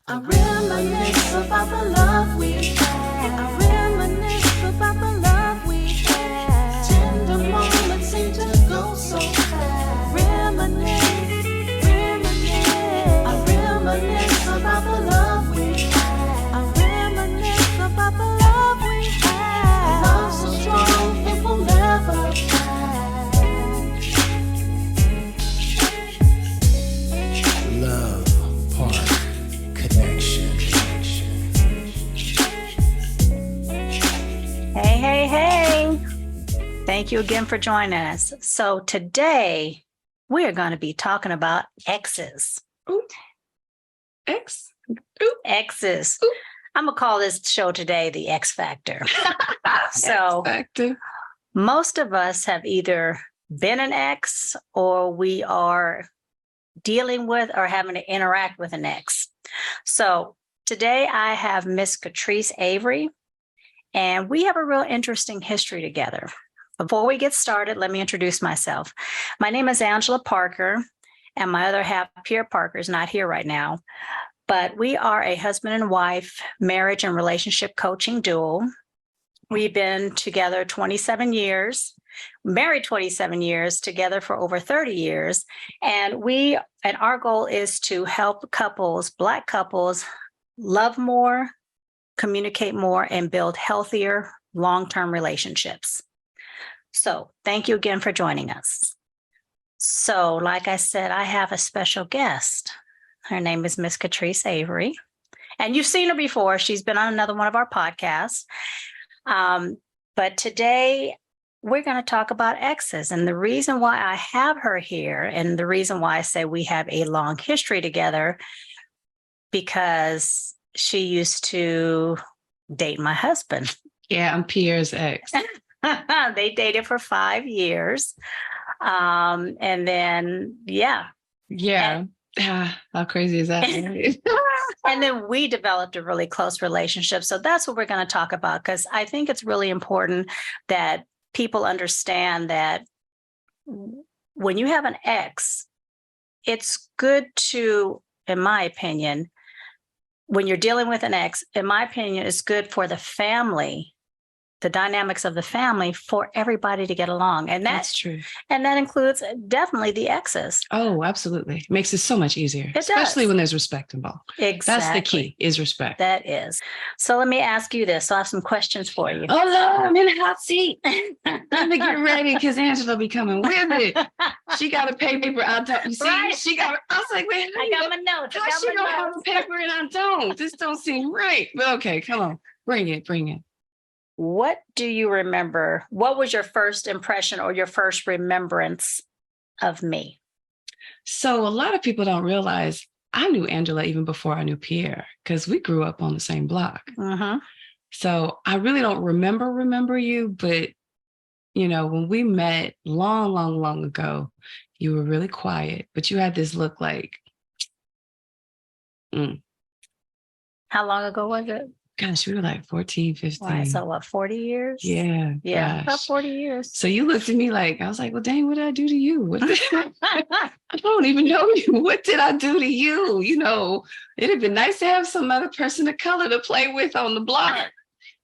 I reminisce about the love we had. I reminisce about the love we had. Tender moments seem to go so fast. Reminisce. I reminisce about the love we had. I reminisce about the love we had. Love so strong it will never pass. Love Park Connection. Hey. Thank you again for joining us. So today we are going to be talking about exes. Ooh. Exes. Ooh. I'm going to call this show today the X Factor. So X Factor. most of us have either been an ex or we are dealing with or having to interact with an ex. So today I have Miss Catrice Avery, and we have a real interesting history together. Before we get started, let me introduce myself. My name is Angela Parker, and my other half, Pierre Parker, is not here right now. But we are a husband and wife marriage and relationship coaching duo. We've been together 27 years, married 27 years, together for over 30 years. And our goal is to help couples, Black couples, love more, communicate more, and build healthier long-term relationships. So thank you again for joining us. So like I said, I have a special guest. Her name is Miss Catrice Avery. And you've seen her before. She's been on another one of our podcasts. But today we're going to talk about exes. And the reason why I have her here, and the reason why I say we have a long history together, because she used to date my husband. Yeah, I'm Pierre's ex. They dated for 5 years. And then, yeah. Yeah. How crazy is that? And then we developed a really close relationship. So that's what we're going to talk about, because I think it's really important that people understand that when you have an ex, it's good to, in my opinion, when you're dealing with an ex, in my opinion, it's good for the family, the dynamics of the family, for everybody to get along. And That's true. And that includes definitely the exes. Oh, absolutely. It makes it so much easier, It especially does. when there's respect involved. Exactly. That's the key, is respect. That is. So let me ask you this. So I have some questions for you. Oh, Lord, I'm in the hot seat. Let me get ready, because Angela be coming with it. She got a paper out. You see, Right. she got. I was like, wait, I got my notes. how she gonna have a paper and I don't? This don't seem right. But okay, come on, bring it. What do you remember? What was your first impression or your first remembrance of me? So a lot of people don't realize I knew Angela even before I knew Pierre, because we grew up on the same block. Mm-hmm. So I really don't remember you, but when we met long ago, you were really quiet, but you had this look like, How long ago was it? gosh, we were like 14, 15. Right, so what, 40 years? Yeah. Yeah, about Gosh. 40 years. So you looked at me like, I was like, well, dang, what did I do to you? I don't even know you. What did I do to you? It'd have been nice to have some other person of color to play with on the block.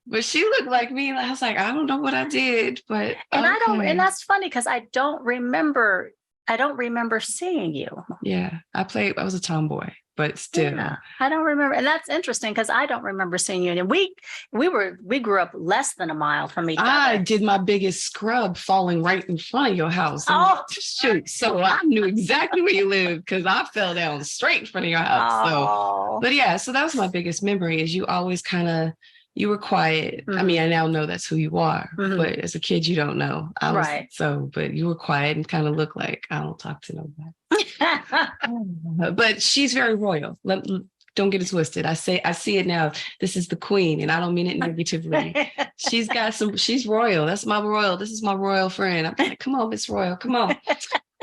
But she looked like me. I was like, I don't know what I did, but And okay. and that's funny because I don't remember seeing you. Yeah, I was a tomboy, but still. Yeah, I don't remember. And that's interesting because I don't remember seeing you. And we grew up less than a mile from each I other. did my biggest scrub falling right in front of your house. Oh, shoot. So I knew exactly where you lived, because I fell down straight in front of your house. Oh. But yeah, so that was my biggest memory, is you always you were quiet. Mm-hmm. I mean, I now know that's who you are, but as a kid, you don't know. Right. But you were quiet and kind of looked like, I don't talk to nobody. But she's very royal. Don't get it twisted. I see it now. This is the queen, and I don't mean it negatively. She's royal. That's my royal. This is my royal friend. I'm like, come on, Miss Royal, come on.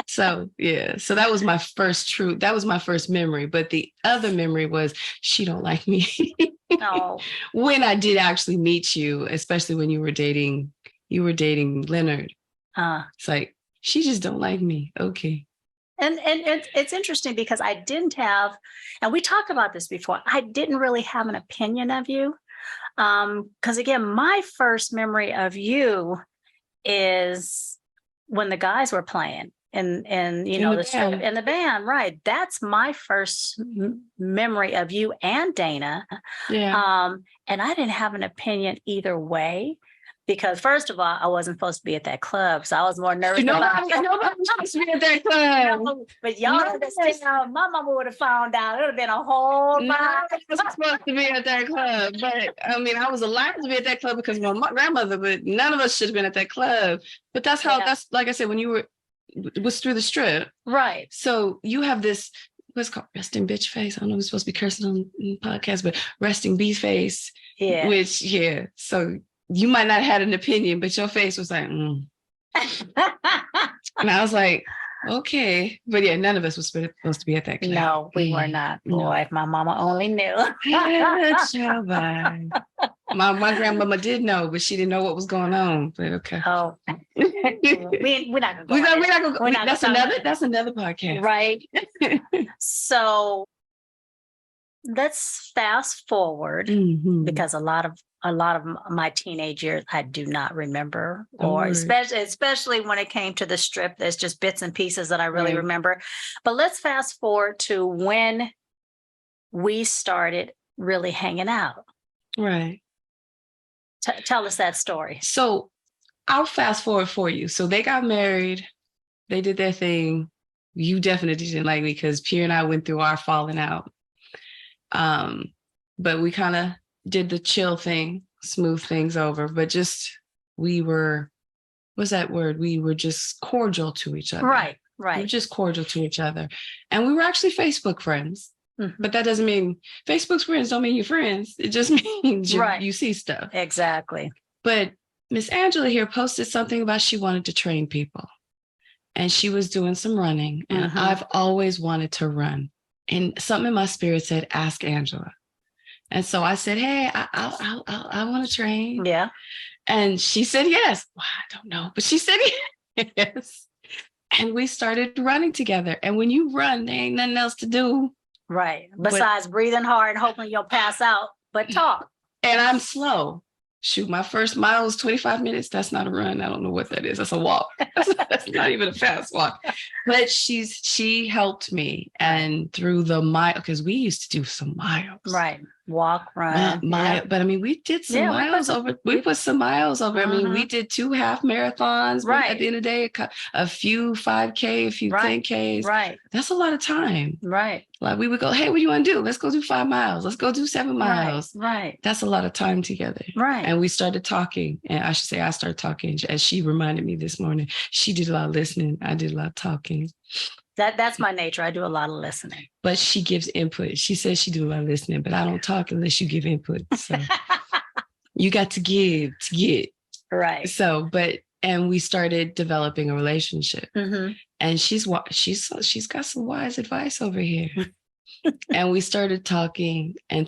So yeah, so that was my first memory. But the other memory was, she don't like me. No. When I did actually meet you, especially when you were dating Leonard. It's like, she just don't like me. Okay. And it's interesting because I didn't have, and we talked about this before, I didn't really have an opinion of you. Because again, my first memory of you is when the guys were playing and you In know the the strip band. in the band, right? That's my first memory of you and Dana. Yeah. And I didn't have an opinion either way because first of all, I wasn't supposed to be at that club, so I was more nervous about Nobody was supposed to be at that club. no, but y'all understand, my mama would have found out. It would have been a whole No, lot. I wasn't supposed to be at that club, but I mean, I was allowed to be at that club because my grandmother, but none of us should have been at that club. But that's how, Yeah. that's like I said, when you were, it was through the strip. Right. So you have this, what's it called resting bitch face. I don't know if we're supposed to be cursing on the podcast, but resting bee face, Yeah. which, yeah. So you might not have had an opinion, but your face was like, mm. And I was like, okay. But yeah, none of us was supposed to be at that club. No, we were not. No. Boy, if my mama only knew. My grandmama did know, but she didn't know what was going on. But okay. Oh, we're not We're going not gonna We're not that's another podcast. right. So let's fast forward Mhm. because a lot of my teenage years I do not remember, Don't or worry. especially when it came to the strip. There's just bits and pieces that I really Right. remember. But let's fast forward to when we started really hanging out. Right. Tell us that story. So I'll fast forward for you. So they got married, they did their thing. You definitely didn't like me because Pierre and I went through our falling out. But we kind of did the chill thing, smooth things over, but just we were, what's that word? We were just cordial to each other. Right. We were Right. just cordial to each other. And we were actually Facebook friends. Mhm. But that doesn't mean Facebook's friends don't mean you're friends. It just means Right. you see stuff. Exactly. But Miss Angela here posted something about she wanted to train people. And she was doing some running. And Mhm. I've always wanted to run. And something in my spirit said, ask Angela. And so I said, hey, I want to train. Yeah. And she said, yes. Well, I don't know, but she said, yes. And we started running together. And when you run, there ain't nothing else to do. Right. Besides breathing hard and hoping you'll pass out, but talk. And I'm slow. Shoot, my first mile was 25 minutes. That's not a run. I don't know what that is. That's a walk. That's not even a fast walk. But she helped me. And through the mile, because we used to do some miles. Right. Walk, run. Yeah. But I mean, we did some Yeah, miles over. We put some miles over. I mean, we Mhm. did 2 half marathons. But Right. at the end of the day, a few 5K, a few Right. 10Ks. Right. That's a lot of time. Right. Like we would go, hey, what do you want to do? Let's go do 5 miles. Let's go do 7 miles. Right. That's a lot of time together. Right. And we started talking. And I should say I started talking as she reminded me this morning. She did a lot of listening. I did a lot of talking. That's my nature. I do a lot of listening. But she gives input. She says she do a lot of listening, but I don't talk unless you give input. So you got to give to get. Right. So, and we started developing a relationship. Mhm. And she's got some wise advice over here. And we started talking and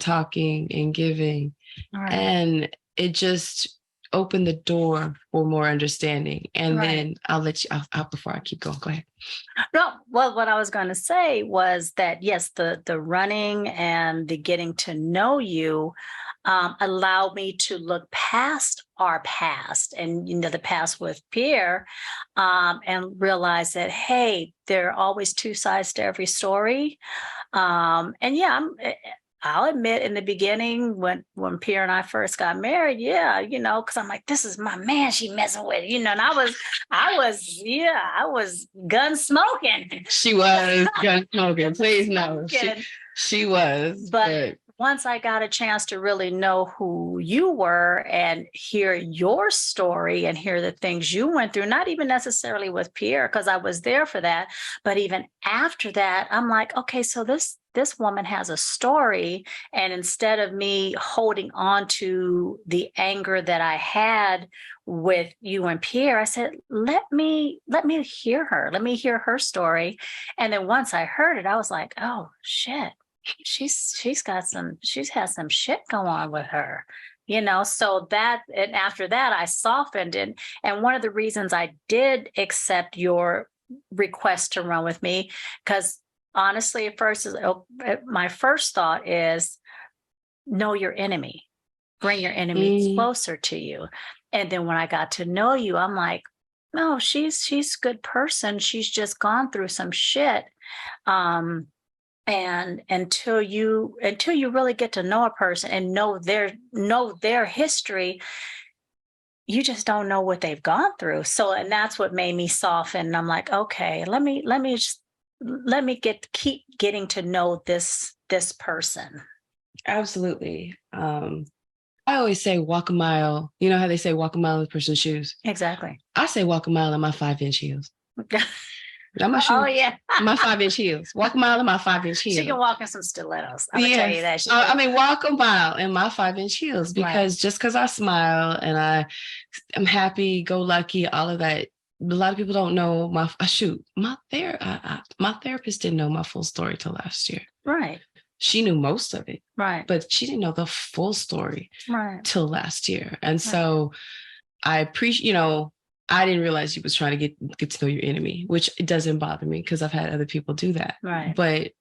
giving. Right. And it just opened the door for more understanding. And Right. then I'll let you out before I keep going. Go ahead. No, well, what I was going to say was that yes, the running and the getting to know you allowed me to look past our past and the past with Pierre, and realize that hey, there are always 2 sides to every story. And yeah, I'll admit in the beginning when Pierre and I first got married, yeah, because I'm like, this is my man she messing with, and I was gun smoking. She was gun smoking. Please no. Smoking. She was. But once I got a chance to really know who you were and hear your story and hear the things you went through, not even necessarily with Pierre, because I was there for that, but even after that, I'm like, okay, so this woman has a story. And instead of me holding on to the anger that I had with you and Pierre, I said, let me hear her. Let me hear her story. And then once I heard it, I was like, oh shit. She's had some shit go on with her, so that, and after that I softened, and one of the reasons I did accept your request to run with me, because honestly, at first, my first thought is know your enemy, bring your enemy closer to you. And then when I got to know you, I'm like, no, she's a good person. She's just gone through some shit. And until you really get to know a person and know their history, you just don't know what they've gone through. So, and that's what made me soften. And I'm like, okay, let me keep getting to know this person. Absolutely. I always say walk a mile. You know how they say walk a mile in a person's shoes? Exactly. I say walk a mile in my 5-inch heels. Not my shoes. Oh yeah. My 5-inch heels. Walk a mile in my 5-inch heels. She can walk in some stilettos. I'm gonna tell you that. I mean, walk a mile in my 5-inch heels, because just because I smile and I'm happy, go lucky, all of that. A lot of people don't know my therapist didn't know my full story till last year. Right. She knew most of it. Right. But she didn't know the full story till last year. And so I appreciate, I didn't realize you was trying to get to know your enemy, which it doesn't bother me because I've had other people do that. Right. But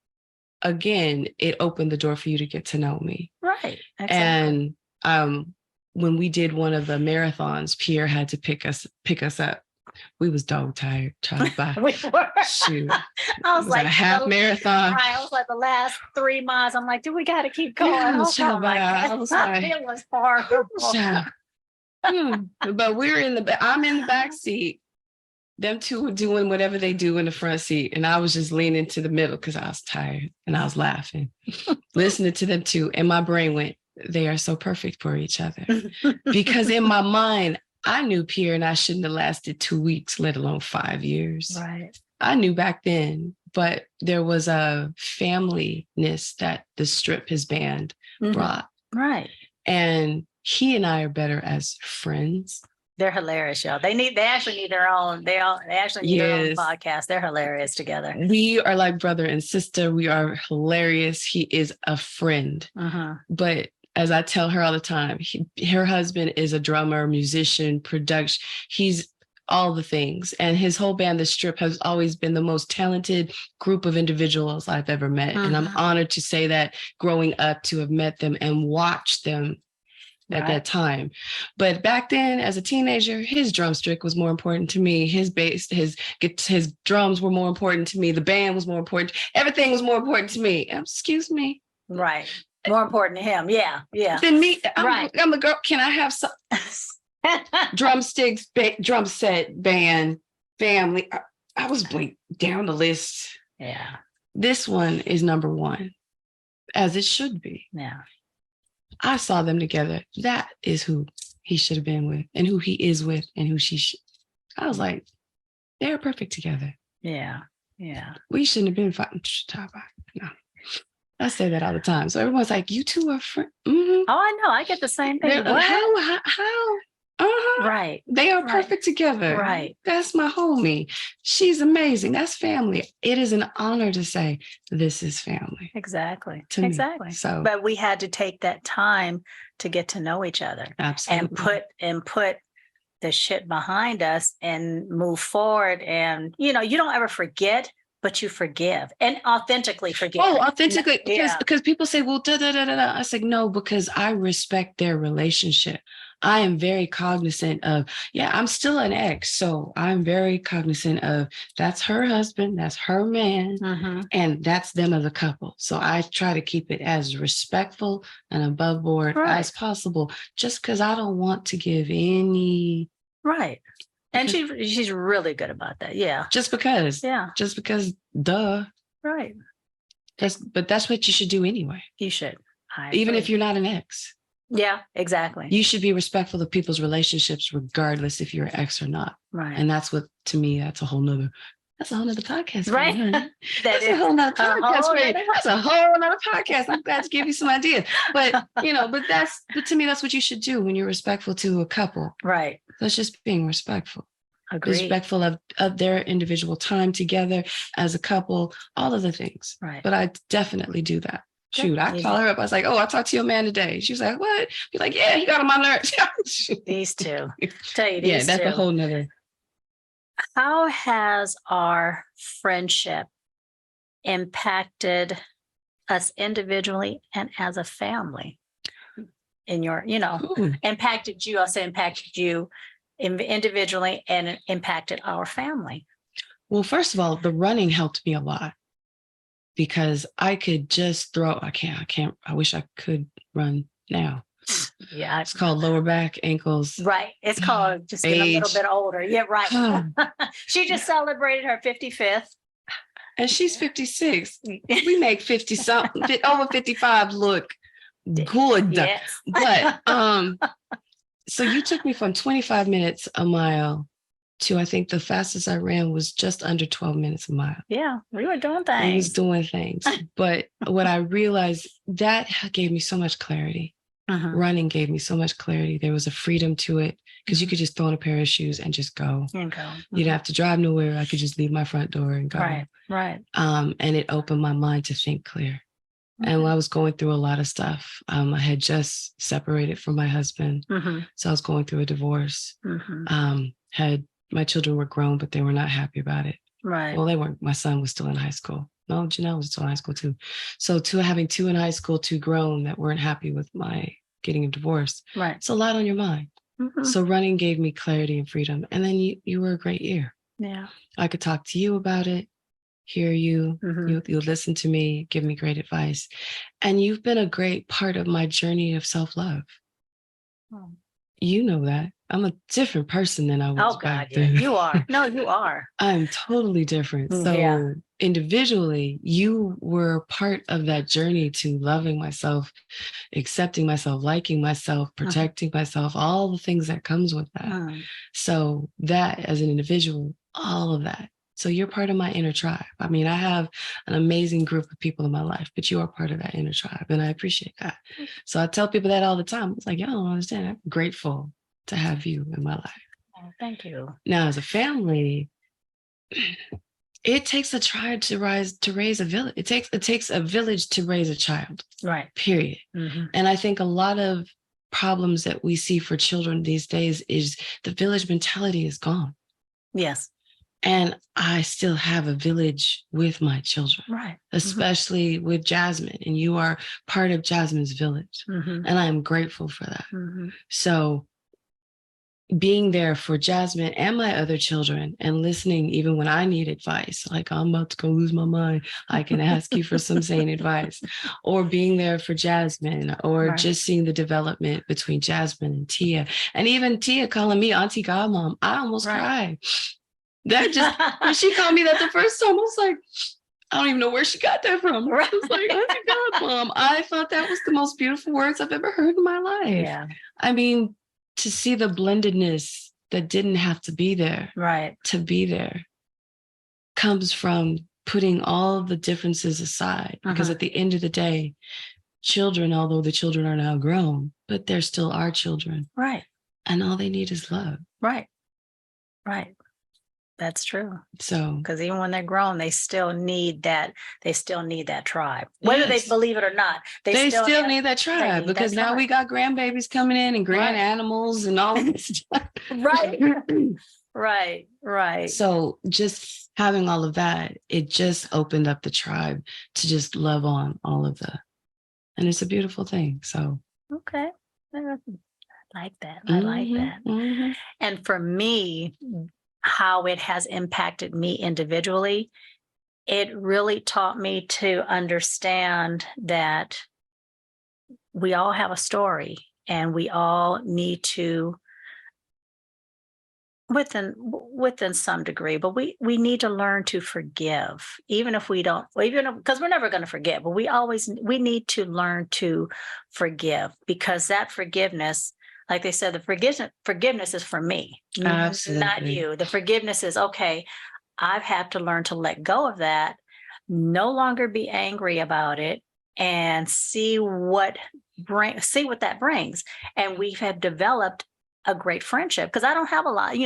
again, it opened the door for you to get to know me. Right. Exactly. And when we did one of the marathons, Pierre had to pick us up. We was dog tired trying to buy. We were. Shoot. I was like a half marathon. Right. I was like the last 3 miles. I'm like, do we got to keep going? Yeah, I was like, it was horrible. But I'm in the back seat. Them two were doing whatever they do in the front seat. And I was just leaning to the middle because I was tired and I was laughing, listening to them two. And my brain went, they are so perfect for each other. Because in my mind, I knew Pierre and I shouldn't have lasted 2 weeks, let alone 5 years. Right. I knew back then, but there was a familyness that the strip, his band, brought. Right. And he and I are better as friends. They're hilarious, y'all. They actually need their own. They actually need their own podcast. They're hilarious together. We are like brother and sister. We are hilarious. He is a friend. But as I tell her all the time, her husband is a drummer, musician, production. He's all the things. And his whole band, The Strip, has always been the most talented group of individuals I've ever met. And I'm honored to say that, growing up, to have met them and watched them at that time. But back then, as a teenager, his drumstick was more important to me. His bass, his drums were more important to me. The band was more important. Everything was more important to me. Excuse me. Right. More important to him. Yeah. Yeah. Than me. I'm a girl. Can I have some drumsticks, drum set, band, family? I was down the list. Yeah. This one is number one, as it should be. Yeah. I saw them together. That is who he should have been with, and who he is with, and who she should. I was like, they're perfect together. Yeah. Yeah. We shouldn't have been fighting. No. I say that all the time. So everyone's like, you two are friends. Oh, I know. I get the same thing. How? Right. They are perfect together. Right. That's my homie. She's amazing. That's family. It is an honor to say this is family. Exactly. Exactly. So, but we had to take that time to get to know each other. Absolutely. And put the shit behind us and move forward. And, you don't ever forget, but you forgive and authentically forgive. Oh, authentically. Because people say, well, I said, no, because I respect their relationship. I am very cognizant of, I'm still an ex. So I'm very cognizant of, that's her husband, that's her man, and that's them as a couple. So I try to keep it as respectful and above board as possible, just because I don't want to give any. Right. And she's really good about that. Yeah. Just because. Yeah. Just because, duh. Right. But that's what you should do anyway. You should. Even if you're not an ex. Yeah, exactly. You should be respectful of people's relationships, regardless if you're an ex or not. Right. And that's what, to me, that's a whole nother podcast. Right. That's a whole nother podcast. That's a whole nother podcast. I'm glad to give you some ideas. But, but to me, that's what you should do when you're respectful to a couple. Right. That's just being respectful. Agreed. Respectful of their individual time together as a couple, all of the things. Right. But I definitely do that. Shoot, I call her up. I was like, I talked to your man today. She was like, what? Be like, yeah, he got on my nerves. These two. Tell you these two. Yeah, that's a whole nother. How has our friendship impacted us individually and as a family? In your, Ooh. impacted you, I'll say impacted you individually and impacted our family. Well, first of all, the running helped me a lot because I could just I wish I could run now. Yeah. It's called lower back, ankles. Right. It's called just getting a little Age. bit older. Yeah, right. She just celebrated her 55th. And she's 56. We make 50 something, over 55 look good. Yes. But so you took me from 25 minutes a mile to, I think the fastest I ran was just under 12 minutes a mile. Yeah, we were doing I was things. doing things. But what I realized, that gave me so much clarity. Mhm. Running gave me so much clarity. There was a freedom to it because you could just throw on a pair of shoes and just go. And go. You didn't have to drive nowhere. I could just leave my front door and go. Right, right. And it opened my mind to think clear. And I was going through a lot of stuff. I had just separated from my husband. Mhm. So I was going through a divorce. Mhm. My children were grown, but they were not happy about it. Right. Well, they weren't. My son was still in high school. No, Janelle was still in high school too. So having two in high school, two grown that weren't happy with my getting a divorce. Right. It's a lot on your mind. Mhm. So running gave me clarity and freedom. And then you were a great ear. Yeah. I could talk to you about it, hear you. Mhm. You listen to me, give me great advice. And you've been a great part of my journey of self-love. Oh. You know that. I'm a different person than I was Oh God, back yeah, then. you are. No, you are. I'm totally different. So Yeah. individually, you were part of that journey to loving myself, accepting myself, liking myself, protecting myself, all the things that comes with that. Mm. So that as an individual, all of that. So you're part of my inner tribe. I mean, I have an amazing group of people in my life, but you are part of that inner tribe. And I appreciate that. So I tell people that all the time. It's like, y'all don't understand. I'm grateful to have you in my life. Oh, thank you. Now, as a family, it takes a tribe to raise a village. It takes a village to raise a child. Right. Period. Mhm. And I think a lot of problems that we see for children these days is the village mentality is gone. Yes. And I still have a village with my children, Right. especially with Jasmine. And you are part of Jasmine's village. Mhm. And I am grateful for that. Mhm. So being there for Jasmine and my other children and listening, even when I need advice, like I'm about to go lose my mind, I can ask you for some sane advice, or being there for Jasmine, or Right. just seeing the development between Jasmine and Tia, and even Tia calling me Auntie Godmom. I almost Right. cried. That just, when she called me that the first time, I was like, I don't even know where she got that from. Right. I was like, Auntie Godmom. I thought that was the most beautiful words I've ever heard in my life. Yeah. I mean, to see the blendedness that didn't have to be there, Right. to be there, comes from putting all the differences aside. Because at the end of the day, children, although the children are now grown, but they're still our children. Right. And all they need is love. Right. Right. That's true. So, Because even when they're grown, they still need that. They still need that tribe, whether Yes. they believe it or not. they still have- need that tribe, need because that now tribe. we got grandbabies coming in and grand Right. animals and all this stuff. Right. Right. Right. So just having all of that, it just opened up the tribe to just love on all of the, and it's a beautiful thing. So Okay. I like that. I like that. Mhm. And for me, how it has impacted me individually, it really taught me to understand that we all have a story and we all need to, within some degree, but we need to learn to forgive, even if we don't, even because we're never going to forget, but we need to learn to forgive, because that forgiveness, like they said, the forgiveness is for me, not Absolutely. you. The forgiveness is, okay, I've had to learn to let go of that, no longer be angry about it, and see what that brings. And we have developed a great friendship, because I don't have a lot,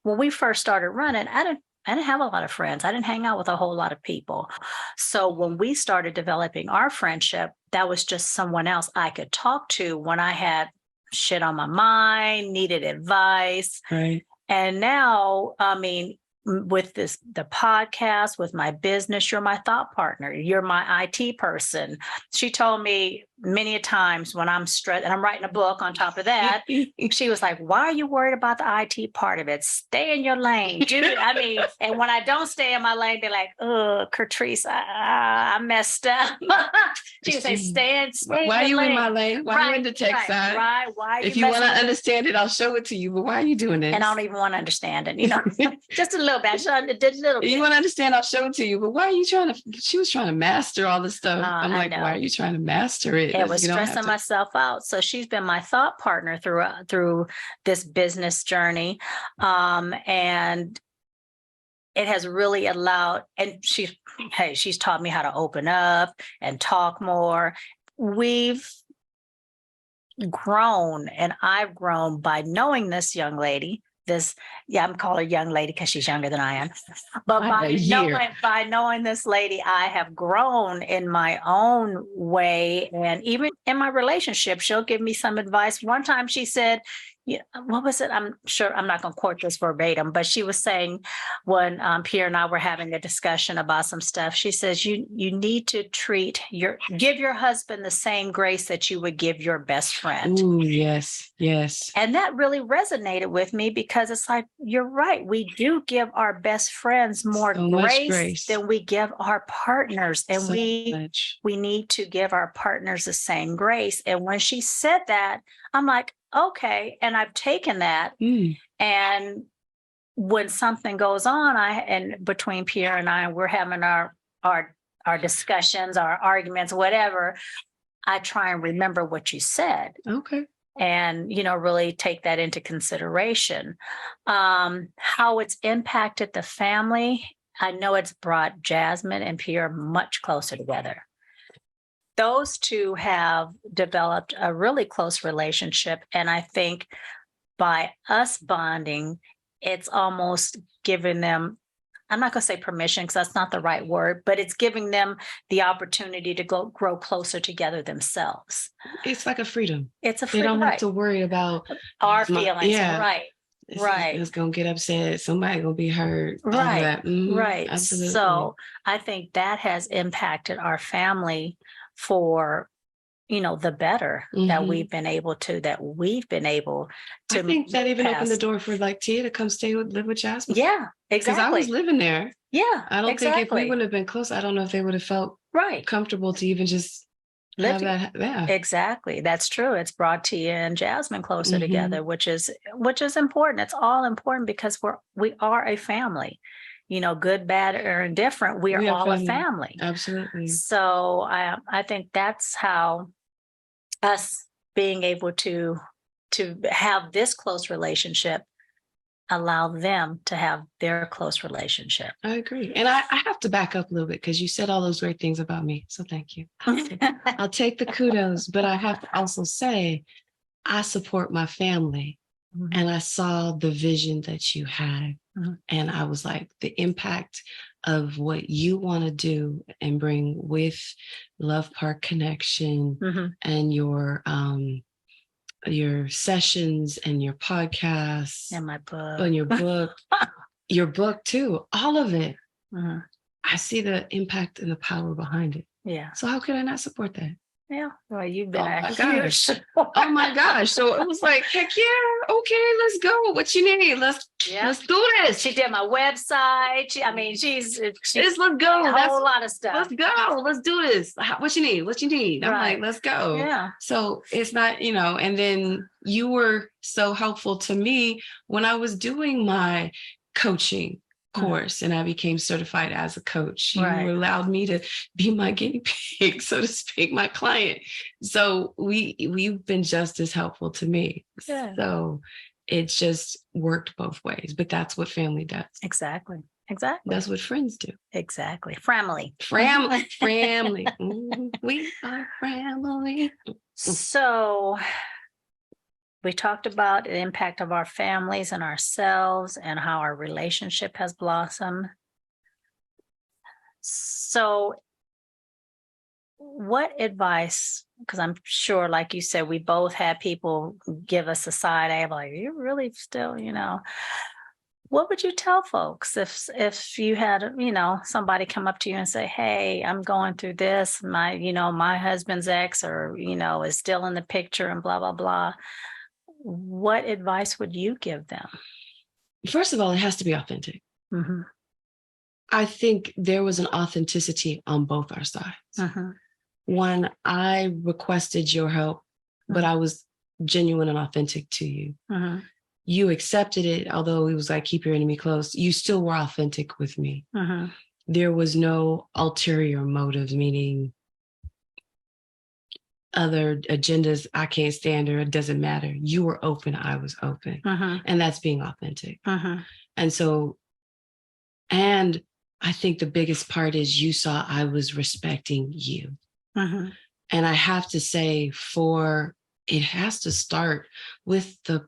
when we first started running, I didn't have a lot of friends. I didn't hang out with a whole lot of people. So when we started developing our friendship, that was just someone else I could talk to when I had shit on my mind, needed advice. Right. And now, I mean, with the podcast, with my business, you're my thought partner. You're my IT person. She told me many a times when I'm stressed, and I'm writing a book on top of that, she was like, why are you worried about the IT part of it? Stay in your lane. And when I don't stay in my lane, they're like, oh, Catrice, I messed up. She would say, stay in why are you lane. in my lane? Why are you in the tech side? Right. Why if you want to understand it, I'll show it to you. But why are you doing this? And I don't even want to understand it, just a little bit. You want to understand? I'll show it to you. But why are you trying to? She was trying to master all this stuff. I'm like, why are you trying to master it? It was stressing myself out. So she's been my thought partner through this business journey, and it has really allowed. And she's taught me how to open up and talk more. We've grown, and I've grown by knowing this young lady. I'm calling her young lady because she's younger than I am. But by knowing this lady, I have grown in my own way. And even in my relationship, she'll give me some advice. One time she said, what was it? I'm sure I'm not going to quote this verbatim, but she was saying when Pierre and I were having a discussion about some stuff, she says, you need to give your husband the same grace that you would give your best friend. Ooh, yes. And that really resonated with me because it's like, you're right. We do give our best friends more grace than we give our partners. And we need to give our partners the same grace. And when she said that, I'm like, okay. And I've taken that. And when something goes on, and between Pierre and I, we're having our discussions, our arguments, whatever, I try and remember what you said. Okay. And, really take that into consideration. How it's impacted the family. I know it's brought Jasmine and Pierre much closer together. Those two have developed a really close relationship. And I think by us bonding, it's almost giving them, I'm not going to say permission because that's not the right word, but it's giving them the opportunity to grow closer together themselves. It's like a freedom. It's a freedom. They don't have to worry about our feelings. Yeah. Right. It's going to get upset. Somebody going to be hurt. Right. Right. Absolutely. So I think that has impacted our family for, the better that we've been able to. I think that even opened the door for Tia to come live with Jasmine. Yeah, exactly. Because I was living there. Yeah, I don't think if we wouldn't have been close, I don't know if they would have felt comfortable to even just have that. Yeah, exactly. That's true. It's brought Tia and Jasmine closer together, which is important. It's all important because we are a family. Good, bad, or indifferent, we are all a family. Absolutely. So I think that's how us being able to have this close relationship allow them to have their close relationship. I agree. And I have to back up a little bit because you said all those great things about me. So thank you. I'll take the kudos, but I have to also say I support my family. And I saw the vision that you had. And I was like, the impact of what you want to do and bring with Love Park Connection and your sessions and your podcasts and my book and your book too, all of it. I see the impact and the power behind it. Yeah. So how could I not support that? Yeah. Well, you've been oh my gosh. So it was like, heck yeah. Okay, let's go. What you need? Let's do this. She did my website. She's let's go. A whole lot of stuff. Let's go. Let's do this. What you need? What you need? I'm like, let's go. Yeah. So it's not, and then you were so helpful to me when I was doing my coaching course and I became certified as a coach. You allowed me to be my guinea pig, so to speak, my client. So we've been just as helpful to me. Yeah. So it's just worked both ways, but that's what family does. Exactly. That's what friends do. Exactly. Family. We are family. So we talked about the impact of our families and ourselves and how our relationship has blossomed. So what advice, because I'm sure, like you said, we both had people give us a side eye, like, you really still, What would you tell folks if you had, somebody come up to you and say, "Hey, I'm going through this. My husband's ex, or is still in the picture, and blah blah blah." What advice would you give them? First of all, it has to be authentic. Mm-hmm. I think there was an authenticity on both our sides. Mm-hmm. When I requested your help, but I was genuine and authentic to you. Mm-hmm. You accepted it, although it was like, keep your enemy close. You still were authentic with me. Mm-hmm. There was no ulterior motives, meaning other agendas I can't stand, or it doesn't matter. You were open, I was open. Mm-hmm. And that's being authentic. Mm-hmm. And I think the biggest part is you saw I was respecting you. Mm-hmm. And I have to say, it has to start with the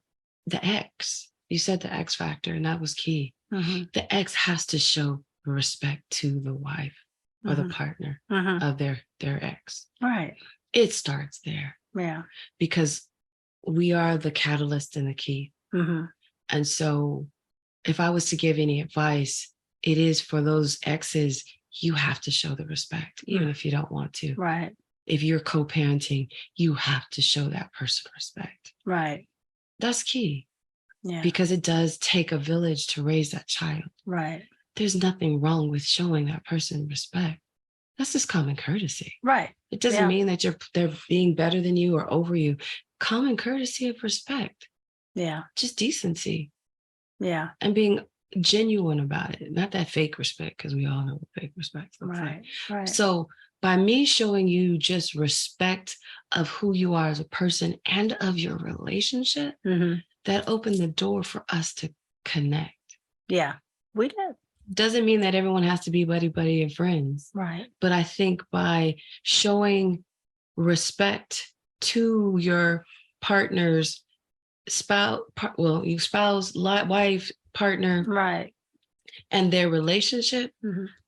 X. You said the X factor, and that was key. Mm-hmm. The X has to show respect to the wife or the partner of their ex. Right. It starts there. Yeah. Because we are the catalyst and the key. Mm-hmm. And so if I was to give any advice, it is for those exes, you have to show the respect, even if you don't want to. Right. If you're co-parenting, you have to show that person respect. Right. That's key. Yeah. Because it does take a village to raise that child. Right. There's nothing wrong with showing that person respect. That's just common courtesy. Right. It doesn't mean that they're being better than you or over you. Common courtesy of respect. Yeah. Just decency. Yeah. And being genuine about it. Not that fake respect, because we all know what fake respect looks like. Right. So by me showing you just respect of who you are as a person and of your relationship, that opened the door for us to connect. Yeah, we did. Doesn't mean that everyone has to be buddy and friends. Right. But I think by showing respect to your partner's spouse, wife, partner, right, and their relationship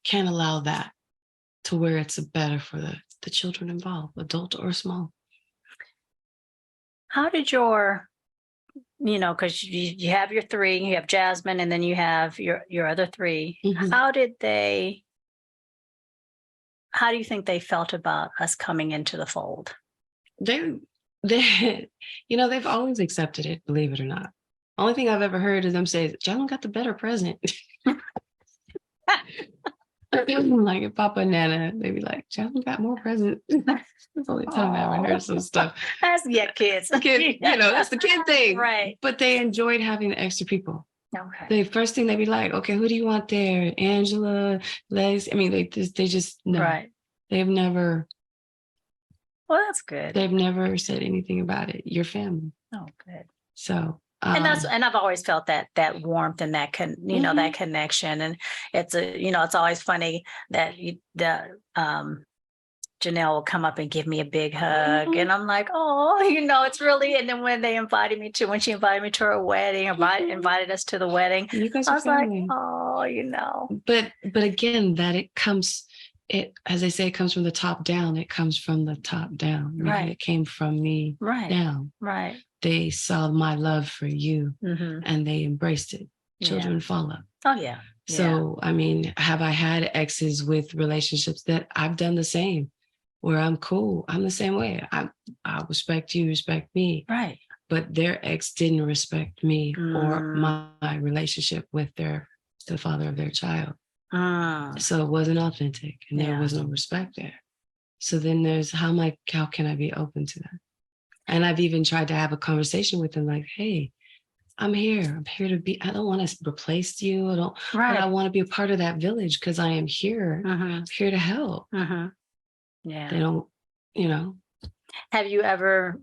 can allow that to where it's better for the children involved, adult or small. How did because you have your three, you have Jasmine, and then you have your other three. How do you think they felt about us coming into the fold? They've always accepted it, believe it or not. Only thing I've ever heard is them say, Jasmine got the better present. Like if Papa and Nana, they be like, Jasmine got more presents. That's the only time I ever heard some stuff. That's kids. That's the kid thing. Right. But they enjoyed having the extra people. Okay. The first thing they'd be like, okay, who do you want there? Angela, Les. I mean, they just know. Right. They've never. Well, that's good. They've never said anything about it. Your family. Oh, good. So. And I've always felt that warmth and that that connection, and it's always funny that Janelle will come up and give me a big hug, and I'm like, oh, it's really. And then when she invited me to her wedding, invited us to the wedding, you guys I was family. like, oh, But again, that as they say, it comes from the top down. It comes from the top down. Right. It came from me down. Right. They saw my love for you and they embraced it. Children follow. Oh, yeah. So, I mean, have I had exes with relationships that I've done the same, where I'm cool? I'm the same way. I respect you, respect me. Right. But their ex didn't respect me or my relationship with the father of their child. So it wasn't authentic and there was no respect there. So then there's how can I be open to that? And I've even tried to have a conversation with them like, hey, I'm here to be, I don't want to replace you. But I want to be a part of that village because I am here. I'm here to help. Yeah. They don't, Have you ever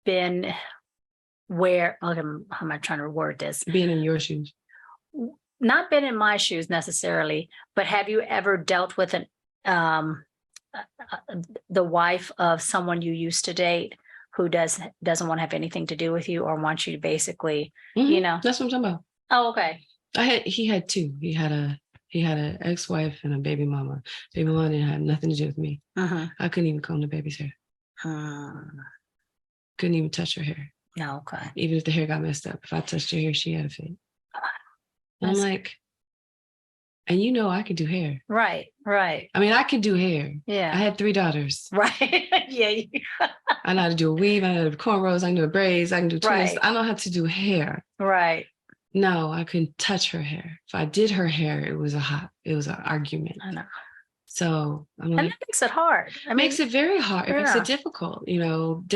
been how am I trying to word this? Being in your shoes. Not been in my shoes necessarily, but have you ever dealt with the wife of someone you used to date who doesn't want to have anything to do with you or wants you to basically, That's what I'm talking about. Oh, okay. He had two. He had an ex-wife and a baby mama. Baby mama didn't have nothing to do with me. I couldn't even comb the baby's hair. Couldn't even touch her hair. No, okay. Even if the hair got messed up. If I touched her hair, she had a fit. And I'm That's- like, and you know, I can do hair. Right. I mean, I can do hair. Yeah. I had 3 daughters. Right. Yeah. I know how to do a weave. I know how to do cornrows. I can do braids. I can do twists. Right. I know how to do hair. Right. No, I couldn't touch her hair. If I did her hair, it was an argument. I know. So I'm And like, that makes it hard. I mean, makes it very hard. It makes yeah. it difficult, difficult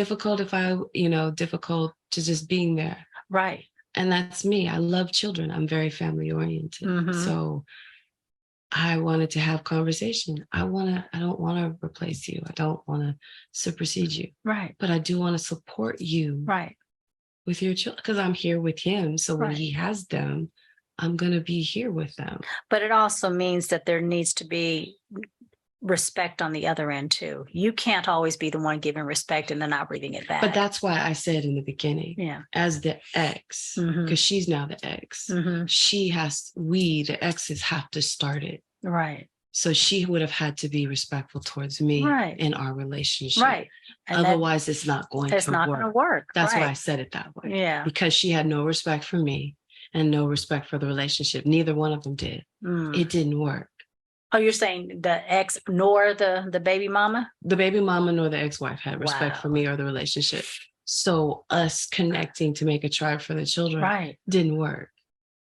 difficult to just being there. right. And that's me. I love children. I'm very family oriented. Mhm. So I wanted to have conversation. I don't want to replace you. I don't want to supersede you, Right. but I do want to support you Right. with your children because I'm here with him. So when Right. he has them, I'm going to be here with them. But it also means that there needs to be respect on the other end too. You can't always be the one giving respect and then not breathing it back. But that's why I said in the beginning, yeah. as the ex, Mhm. because she's now the ex, Mhm. the exes have to start it. Right. So she would have had to be respectful towards me Right. in our relationship. Right. And Otherwise, it's not going it's to not work. going to work. That's why I right. said it that way. Yeah. Because she had no respect for me and no respect for the relationship. Neither one of them did. Mm. It didn't work. Oh, you're saying the ex nor the baby mama? The baby mama nor the ex-wife had respect Wow. for me or the relationship. So us connecting to make a tribe for the children Right. didn't work.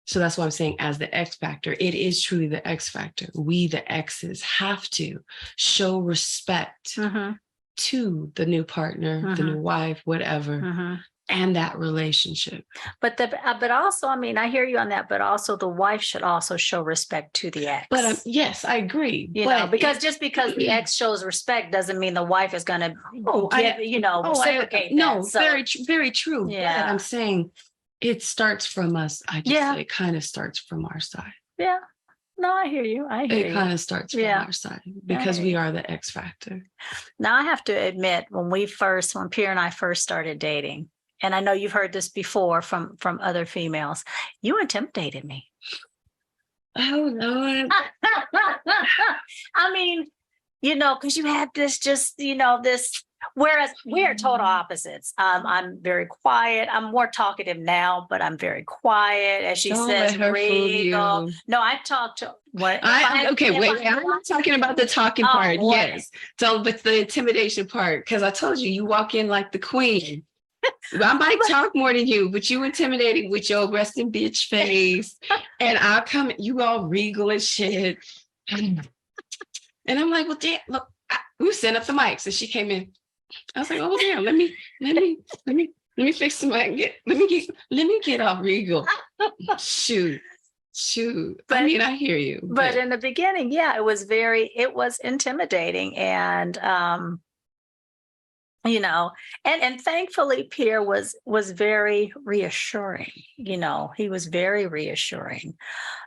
So that's why I'm saying as the X factor, it is truly the X factor. We, the exes, have to show respect Mhm. to the new partner, the new wife, whatever, Mhm. and that relationship. But also, I mean, I hear you on that. But also, the wife should also show respect to the ex. But yes, I agree. Because just because the ex shows respect doesn't mean the wife is going to reciprocate. No, that. So, very true. Yeah. But I'm saying it starts from us. I just say it kind of starts from our side. yeah. No, I hear you. It kind of starts from Yeah. our side because we are the X factor. Now, I have to admit, when Pierre and I first started dating, and I know you've heard this before from other females, you intimidated me. Oh no. I mean, because you have this this, whereas we are total opposites. I'm very quiet. I'm more talkative now, but I'm very quiet. As she Don't says, let her fool regal. you. No, I talk to what? Wait. I'm not talking about the talking part. boy. Yes. So, but the intimidation part, because I told you, you walk in like the queen. I might talk more than you, but you intimidating with your resting bitch face. And I'll come, you all regal and shit. And I'm like, well, damn, look, we set up the mics and she came in. I was like, oh damn, let me fix the mic. Let me get off regal. Shoot. But, I mean, I hear you. But in the beginning, it was intimidating. And and thankfully Pierre was very reassuring. He was very reassuring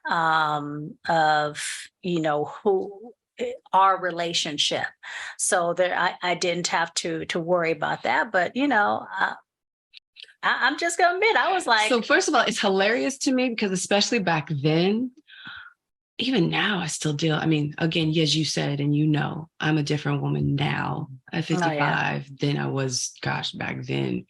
of who our relationship. So there I didn't have to worry about that. But I'm just gonna admit, I was like, so first of all, it's hilarious to me because especially back then, even now I still deal. I mean, again, as you said, and I'm a different woman now at 55 than I was, back then.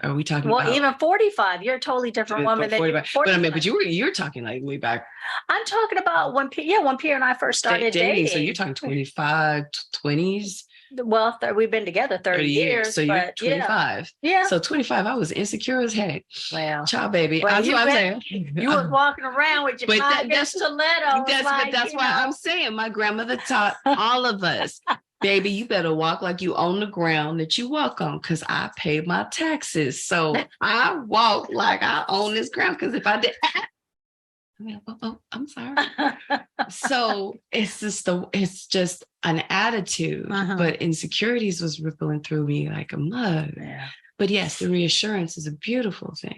Are we talking about? Well, even 45, you're a totally different woman than 45. But I mean, but you're talking like way back. I'm talking about when Pierre and I first started dating. So you're talking 25, 20s. Well, we've been together 30 years. So you're 25. Yeah. So 25, I was insecure as heck. Well, child baby. Well, That's what I'm saying. You was walking around with your stilettos. That's why I'm saying my grandmother taught all of us, baby, you better walk like you own the ground that you walk on, because I pay my taxes. So I walk like I own this ground, because if I did, I'm sorry. So it's just an attitude, but insecurities was rippling through me like a mud. Yeah. But yes, the reassurance is a beautiful thing.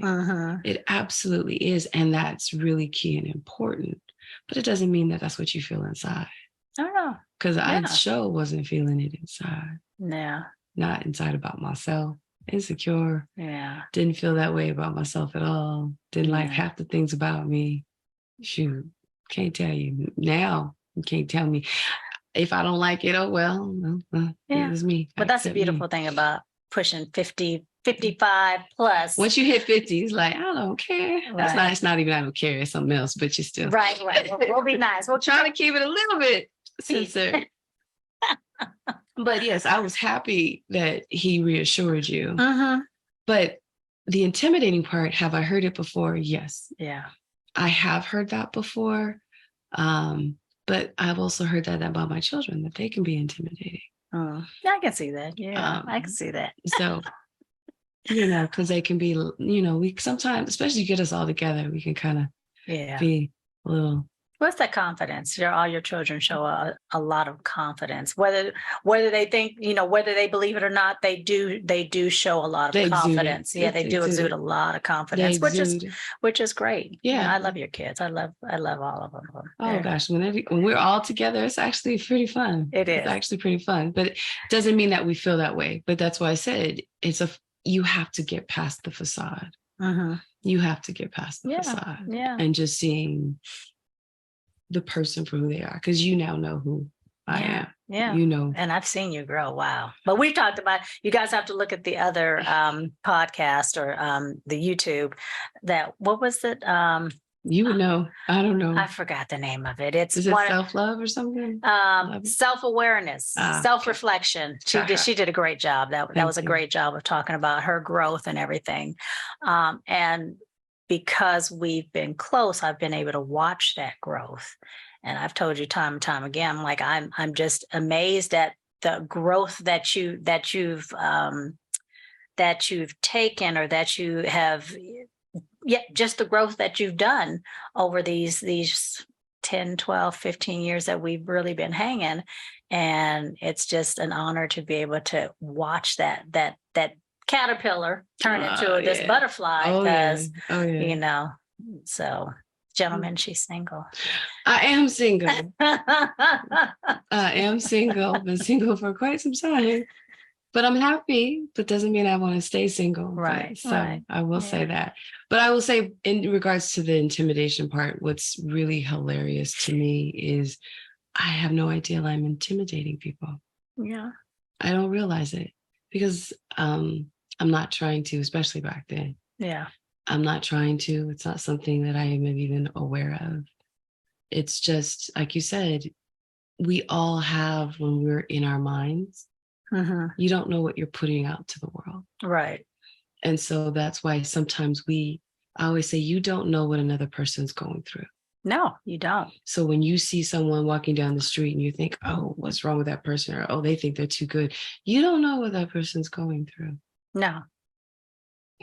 It absolutely is. And that's really key and important. But it doesn't mean that that's what you feel inside. I don't know. Because I sure wasn't feeling it inside. Yeah. Not inside about myself. Insecure. Yeah. Didn't feel that way about myself at all. Didn't like half the things about me. Shoot. Can't tell you. Now, you can't tell me. If I don't like it, oh well. It was me. But that's a beautiful thing about pushing 50 55 plus. Once you hit 50, it's like, I don't care. That's Right. not, it's not even I don't care. It's something else, but you still. Right. We'll be nice. We'll Trying to keep it a little bit censored. But yes, I was happy that he reassured you. Mm-hmm. But the intimidating part, have I heard it before? Yes. Yeah. I have heard that before. But I've also heard that about my children, that they can be intimidating. Yeah, I can see that. Yeah, I can see that. So, you know, because they can be, you know, we sometimes, especially get us all together, we can kind of be a little. What's that confidence? All your children show a lot of confidence. Whether they think, you know, whether they believe it or not, they do show a lot of confidence. Yeah, they do exude a lot of confidence, which is great. Yeah, you know, I love your kids. I love all of them. Oh gosh, when we're all together, it's actually pretty fun. It is. It's actually pretty fun, but it doesn't mean that we feel that way. But that's why I said you have to get past the facade. Mm-hmm. You have to get past the facade, and just seeing the person for who they are, because you now know who I am. Yeah. You know. And I've seen you grow. Wow. But we've talked about, you guys have to look at the other podcast or the YouTube what was it? You would know. I don't know. I forgot the name of it. Is it self-love or something? Self-awareness, self-reflection. She did a great job. That was a great job of talking about her growth and everything. And because we've been close, I've been able to watch that growth. And I've told you time and time again, I'm just amazed at the growth that you've taken, or that you have, just the growth that you've done over these 10, 12, 15 years that we've really been hanging. And it's just an honor to be able to watch that caterpillar turn into this butterfly, because you know, so gentlemen, she's single. I am single. Been single for quite some time, but I'm happy. But doesn't mean I want to stay single. Right. So I will say that. But I will say, in regards to the intimidation part, what's really hilarious to me is I have no idea I'm intimidating people. Yeah. I don't realize it, because I'm not trying to, especially back then. Yeah. I'm not trying to. It's not something that I am even aware of. It's just, like you said, we all have, when we're in our minds, you don't know what you're putting out to the world. Right. And so that's why sometimes I always say, you don't know what another person's going through. No, you don't. So when you see someone walking down the street and you think, oh, what's wrong with that person? Or, oh, they think they're too good. You don't know what that person's going through. No.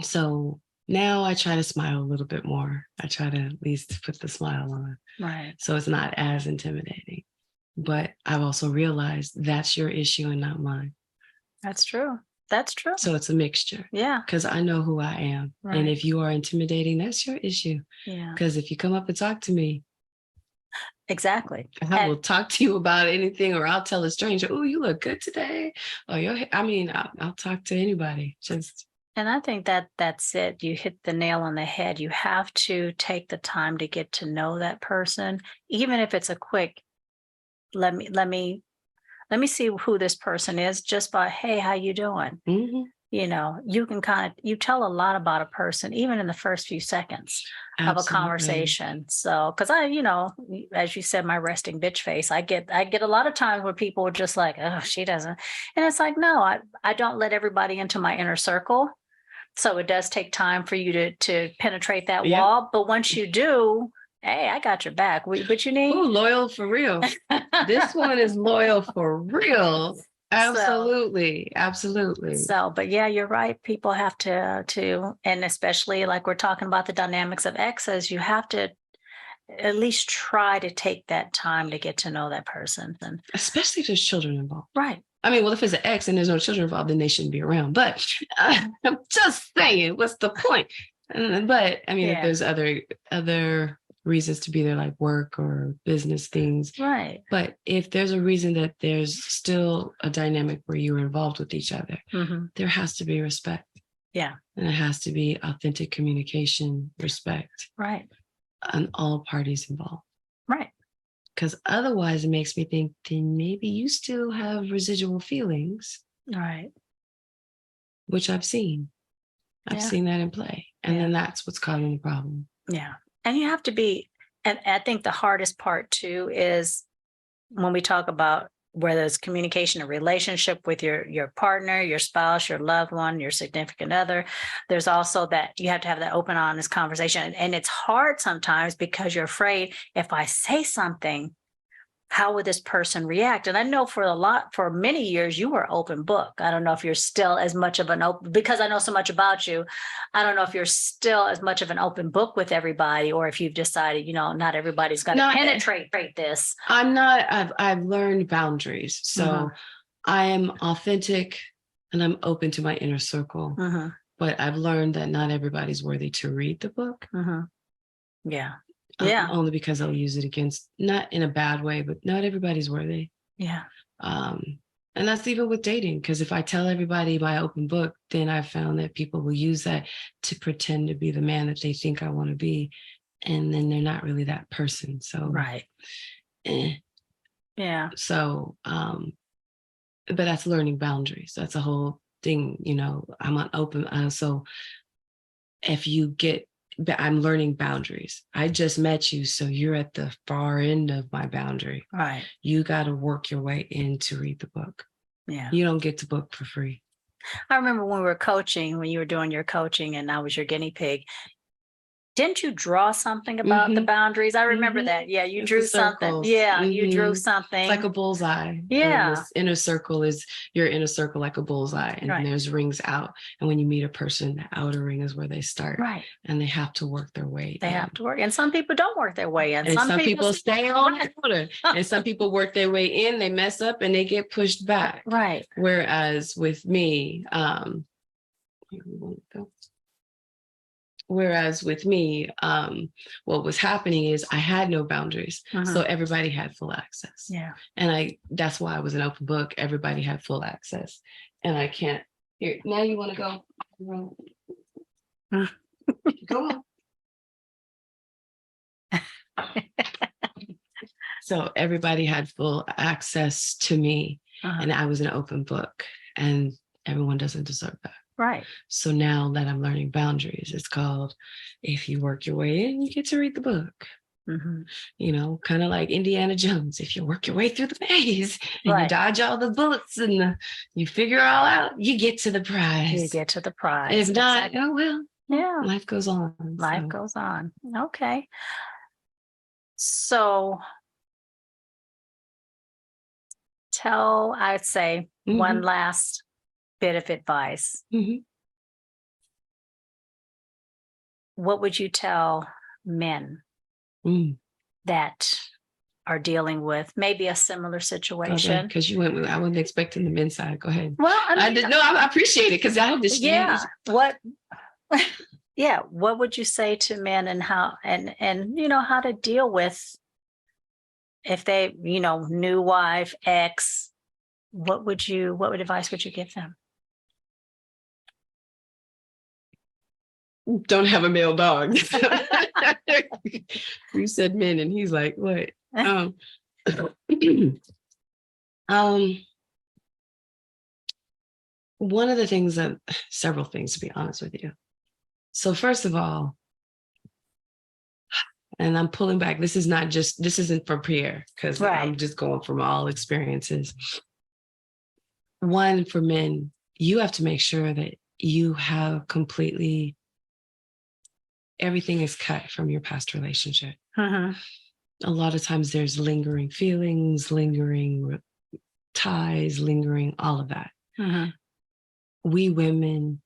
So now I try to smile a little bit more. I try to at least put the smile on. Right. So it's not as intimidating. But I've also realized that's your issue and not mine. That's true. That's true. So it's a mixture. Yeah. Because I know who I am. Right. And if you are intimidating, that's your issue. Yeah. Because if you come up and talk to me. Exactly. I will talk to you about anything, or I'll tell a stranger, oh, you look good today. Oh, I'll talk to anybody. And I think that's it. You hit the nail on the head. You have to take the time to get to know that person, even if it's a quick, let me see who this person is, just by, hey, how you doing? Mm-hmm. You know, you can you tell a lot about a person, even in the first few seconds of a conversation. So, because as you said, my resting bitch face, I get a lot of times where people are just like, oh, she doesn't. And it's like, no, I don't let everybody into my inner circle. So it does take time for you to penetrate that wall. But once you do, hey, I got your back. What you need? Ooh, loyal for real. This one is loyal for real. Absolutely. Absolutely. So, but yeah, you're right. People have to, and especially like we're talking about the dynamics of exes, you have to at least try to take that time to get to know that person. And especially if there's children involved. Right. I mean, well, if it's an ex and there's no children involved, then they shouldn't be around. But I'm just saying, what's the point? But I mean, if there's other reasons to be there, like work or business things. Right. But if there's a reason that there's still a dynamic where you're involved with each other, there has to be respect. Yeah. And it has to be authentic communication, respect. Right. On all parties involved. Right. Because otherwise it makes me think, then maybe you still have residual feelings. Right. Which I've seen. I've seen that in play. And then that's what's causing the problem. Yeah. And you have to be, and I think the hardest part too is when we talk about whether it's communication, a relationship with your partner, your spouse, your loved one, your significant other, there's also that you have to have that open, honest conversation. And it's hard sometimes because you're afraid if I say something, how would this person react? And I know for many years, you were open book. I don't know if you're still as much of an open, because I know so much about you. I don't know if you're still as much of an open book with everybody, or if you've decided, not everybody's got to penetrate this. I'm not, I've learned boundaries. So I am authentic and I'm open to my inner circle, but I've learned that not everybody's worthy to read the book. Yeah. Only because I'll use it against, not in a bad way, but not everybody's worthy. Yeah. And that's even with dating, because if I tell everybody my open book, then I've found that people will use that to pretend to be the man that they think I want to be. And then they're not really that person. So, right. Yeah. So, but that's learning boundaries. That's a whole thing, I'm on open. So if you get, I'm learning boundaries. I just met you, so you're at the far end of my boundary. Right. You got to work your way in to read the book. Yeah. You don't get to book for free. I remember when we were coaching, when you were doing your coaching and I was your guinea pig. Didn't you draw something about the boundaries? I remember that. Yeah, you drew something. Yeah, you drew something. It's like a bullseye. Yeah. And this inner circle is your inner circle like a bullseye. And there's rings out. And when you meet a person, the outer ring is where they start. Right. And they have to work their way in. They have to work. And some people don't work their way in. And some people stay on outer. And some people work their way in, they mess up and they get pushed back. Right. Whereas with me, what was happening is I had no boundaries. So everybody had full access. Yeah. And that's why I was an open book. Everybody had full access. And I can't here. Now you want to go? Go on. So everybody had full access to me. And I was an open book. And everyone doesn't deserve that. Right. So now that I'm learning boundaries, it's called, if you work your way in, you get to read the book. Kind of like Indiana Jones. If you work your way through the maze and you dodge all the bullets and you figure it all out, you get to the prize. You get to the prize. If not, oh well. Yeah. Life goes on. Life goes on. Okay. So I'd say one last bit of advice. What would you tell men that are dealing with maybe a similar situation? Because you went, I wasn't expecting the men's side. Go ahead. Well, I appreciate it because I understand. Yeah. What would you say to men and how how to deal with if they, new wife, ex, what advice would you give them? Don't have a male dog. You said men and he's like, what? One of the things several things, to be honest with you. So first of all, and I'm pulling back, this isn't from Pierre, because I'm just going from all experiences. One, for men, you have to make sure that you have everything is cut from your past relationship. A lot of times there's lingering feelings, lingering ties, lingering all of that. We women,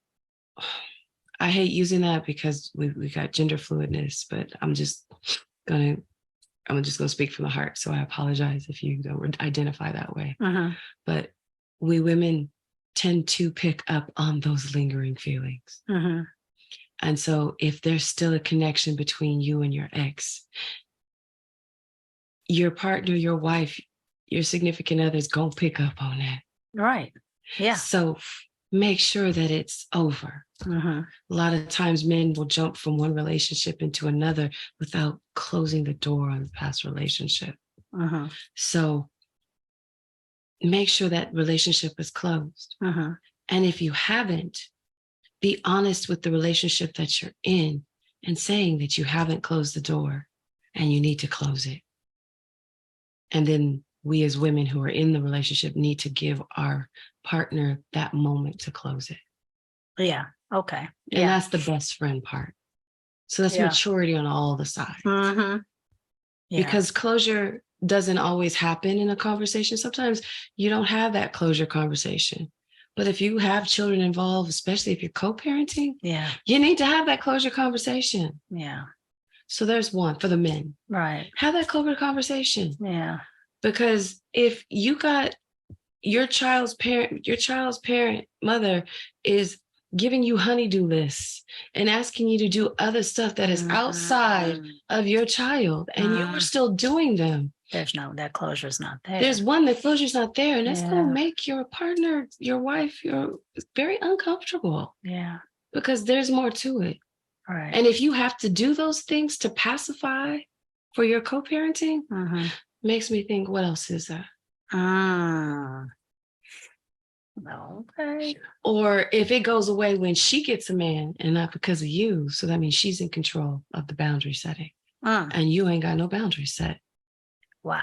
I hate using that because we got gender fluidness, but I'm just gonna speak from the heart. So I apologize if you don't identify that way. But we women tend to pick up on those lingering feelings. And so if there's still a connection between you and your ex, your partner, your wife, your significant other's gonna pick up on that. Right. Yeah. So make sure that it's over. A lot of times men will jump from one relationship into another without closing the door on the past relationship. So make sure that relationship is closed. And if you haven't, be honest with the relationship that you're in and saying that you haven't closed the door and you need to close it. And then we as women who are in the relationship need to give our partner that moment to close it. Yeah. Okay. And that's the best friend part. So that's maturity on all the sides. Mm-hmm. Yeah. Because closure doesn't always happen in a conversation. Sometimes you don't have that closure conversation. But if you have children involved, especially if you're co-parenting, you need to have that closure conversation. Yeah. So there's one for the men. Right. Have that closure conversation. Yeah. Because if you got your child's parent, mother is giving you honeydew lists and asking you to do other stuff that is outside of your child, and you're still doing them. That closure is not there. There's one, that closure's not there, and that's going to make your partner, your wife, very uncomfortable. Yeah. Because there's more to it. Right. And if you have to do those things to pacify for your co-parenting, makes me think, what else is that? Okay. Or if it goes away when she gets a man and not because of you, so that means she's in control of the boundary setting. And you ain't got no boundaries set. Wow.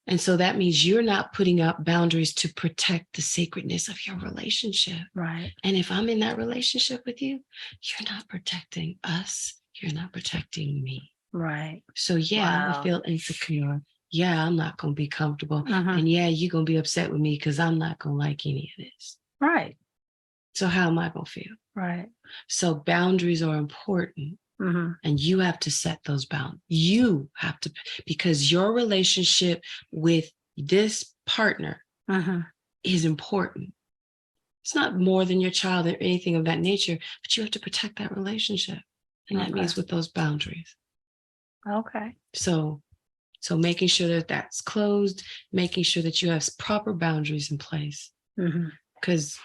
And so that means you're not putting up boundaries to protect the sacredness of your relationship. Right. And if I'm in that relationship with you, you're not protecting us. You're not protecting me. Right. So I feel insecure. I'm not going to be comfortable. And you're going to be upset with me because I'm not going to like any of this. Right. So how am I going to feel? Right. So boundaries are important. And you have to set those boundaries. You have to, because your relationship with this partner is important. It's not more than your child or anything of that nature, but you have to protect that relationship. And that means with those boundaries. Okay. So making sure that that's closed, making sure that you have proper boundaries in place. Because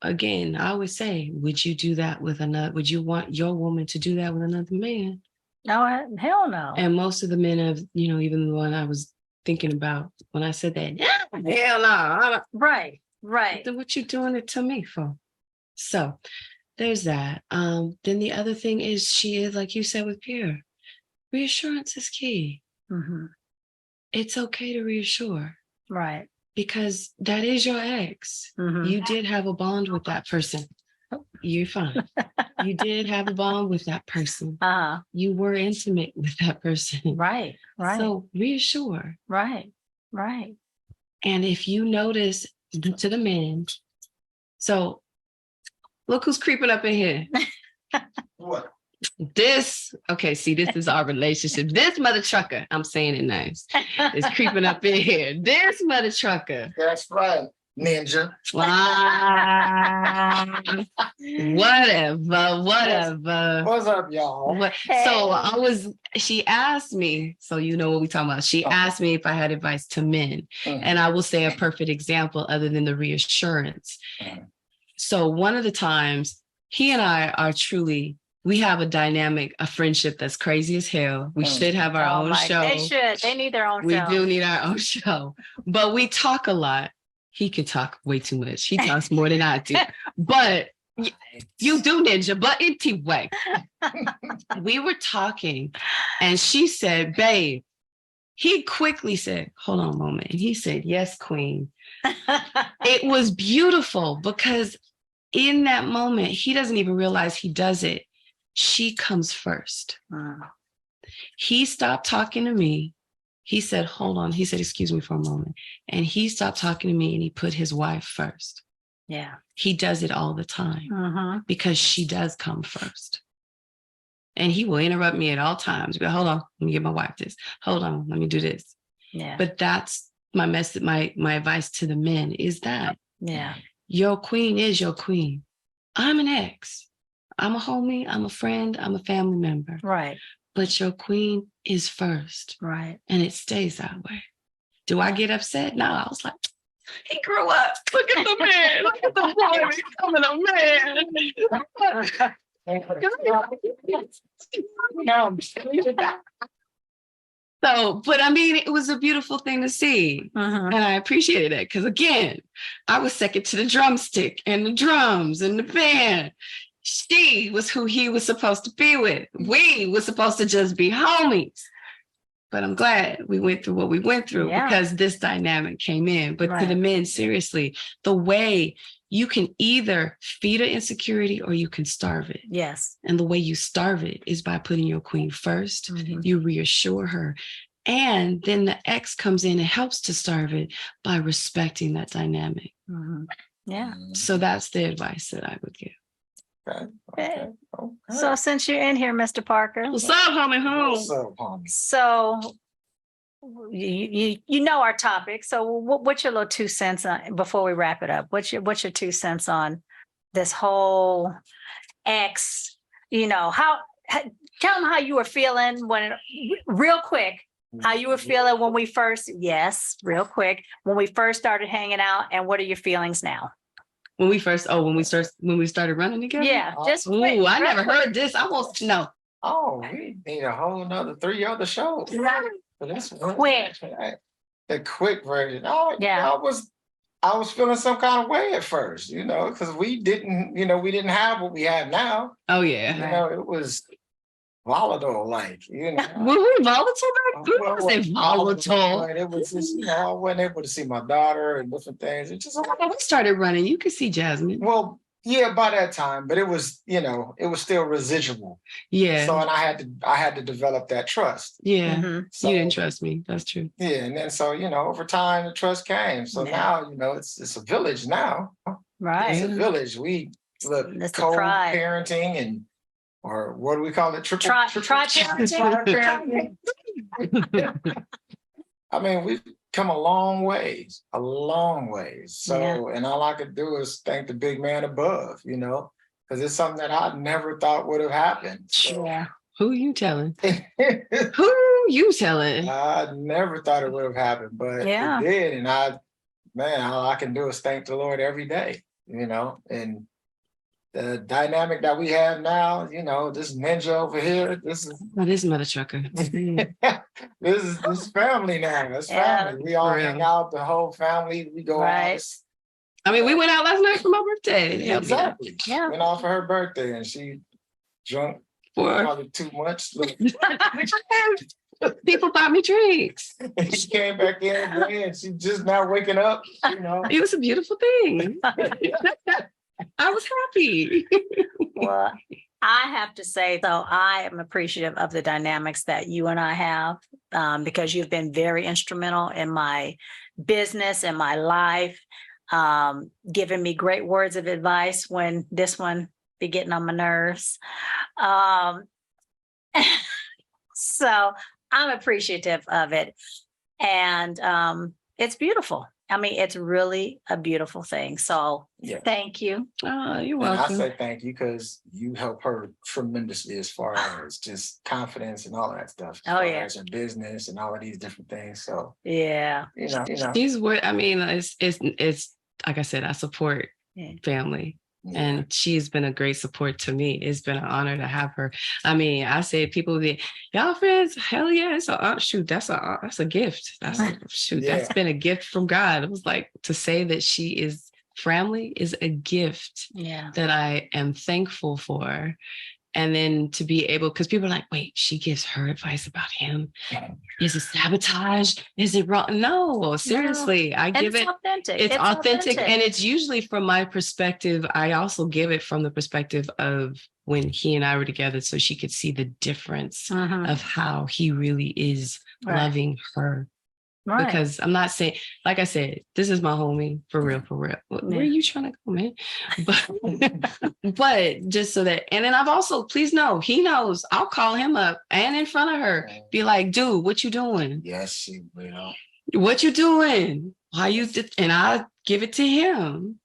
again, I always say, would you do that with another? Would you want your woman to do that with another man? No, hell no. And most of the men have, even the one I was thinking about when I said that, hell no. Right. Then what you doing it to me for? So there's that. Then the other thing is, she is, like you said with Pierre, reassurance is key. It's okay to reassure. Right. Because that is your ex. You did have a bond with that person. You're fine. You did have a bond with that person. You were intimate with that person. Right. So reassure. Right. And if you notice, to the men, so look who's creeping up in here. What? This is our relationship. This mother trucker, I'm saying it nice, is creeping up in here. This mother trucker. That's right, ninja. Whatever. What's up, y'all? So she asked me, so you know what we talking about. She asked me if I had advice to men. And I will say a perfect example other than the reassurance. So one of the times, he and I are truly, we have a friendship that's crazy as hell. We should have our own show. They should. They need their own show. We do need our own show. But we talk a lot. He can talk way too much. He talks more than I do. But you do, ninja. But anyway, we were talking and she said, babe, he quickly said, hold on a moment. And he said, yes, queen. It was beautiful because in that moment, he doesn't even realize he does it. She comes first. He stopped talking to me. He said, hold on. He said, excuse me for a moment. And he stopped talking to me and he put his wife first. Yeah. He does it all the time because she does come first. And he will interrupt me at all times. But hold on, let me give my wife this. Hold on, let me do this. Yeah. But that's my message, my advice to the men is that your queen is your queen. I'm an ex. I'm a homie, I'm a friend, I'm a family member. Right. But your queen is first. Right. And it stays that way. Do I get upset? No, I was like, he grew up. Look at the man. Look at the boy becoming a man. So, but I mean, it was a beautiful thing to see. And I appreciated it because, again, I was second to the drumstick and the drums and the band. she was who he was supposed to be with. We were supposed to just be homies. But I'm glad we went through what we went through because this dynamic came in. But to the men, seriously, the way you can either feed an insecurity or you can starve it. Yes. And the way you starve it is by putting your queen first. You reassure her. And then the ex comes in and helps to starve it by respecting that dynamic. Yeah. So that's the advice that I would give. Okay. So since you're in here, Mr. Parker. What's up, homie? What's up, homie? So you know our topic. So what's your little 2 cents on before we wrap it up? What's your 2 cents on this whole ex? You know, tell them how you were feeling real quick. How you were feeling when we first, real quick, when we first started hanging out, and what are your feelings now? When we started running together? Yeah, just ooh, quick, I never heard this. I won't know. Oh, we need a whole nother 3 other shows. But that's quick. The quick version. Oh, yeah. I was feeling some kind of way at first, because we didn't have what we have now. Oh yeah. It was volatile, like, Were we volatile back then? Well, volatile. But it was just, I wasn't able to see my daughter and different things. It just we started running. You could see Jasmine. Well, yeah, by that time, but it was, it was still residual. Yeah. So, and I had to develop that trust. Yeah. So, you didn't trust me. That's true. Yeah, and then so over time the trust came. So now it's a village now. Right. It's a village. We look co-parenting or what do we call it? Tri-parenting. I mean, we've come a long ways. So, and all I could do is thank the big man above, because it's something that I never thought would have happened. So. Yeah. Who you telling? Who you telling? I never thought it would have happened, but it did. And all I can do is thank the Lord every day, and the dynamic that we have now, this ninja over here, this is mother trucker. this is family now. It's family. We all hang out, the whole family. We go out. I mean, we went out last night for my birthday. Exactly. Yeah. Went out for her birthday and she drunk probably too much. People bought me drinks. And she came back in and she's just now waking up, It was a beautiful thing. I was happy. Well, I have to say, though, I am appreciative of the dynamics that you and I have because you've been very instrumental in my business and my life, giving me great words of advice when this one be getting on my nerves. So I'm appreciative of it. And it's beautiful. I mean, it's really a beautiful thing. So thank you. Oh, you're welcome. And I say thank you because you help her tremendously as far as just confidence and all that stuff. As her business and all of these different things. So she's what I mean. It's like I said, I support family. Yeah. And she's been a great support to me. It's been an honor to have her. I mean, I say people that y'all friends, hell yeah, it's that's a gift. That's been a gift from God. It was like to say that she is family is a gift that I am thankful for. And then to be able, because people are like, wait, she gives her advice about him. Is it sabotage? Is it wrong? No, seriously. I give it. Authentic. It's authentic. And it's usually from my perspective. I also give it from the perspective of when he and I were together so she could see the difference of how he really is loving her. Right. Because I'm not saying, like I said, this is my homie for real. Where are you trying to go, man? But just so that, and then I've also, please know, he knows I'll call him up and in front of her, be like, dude, what you doing? Yes, she will. What you doing? And I give it to him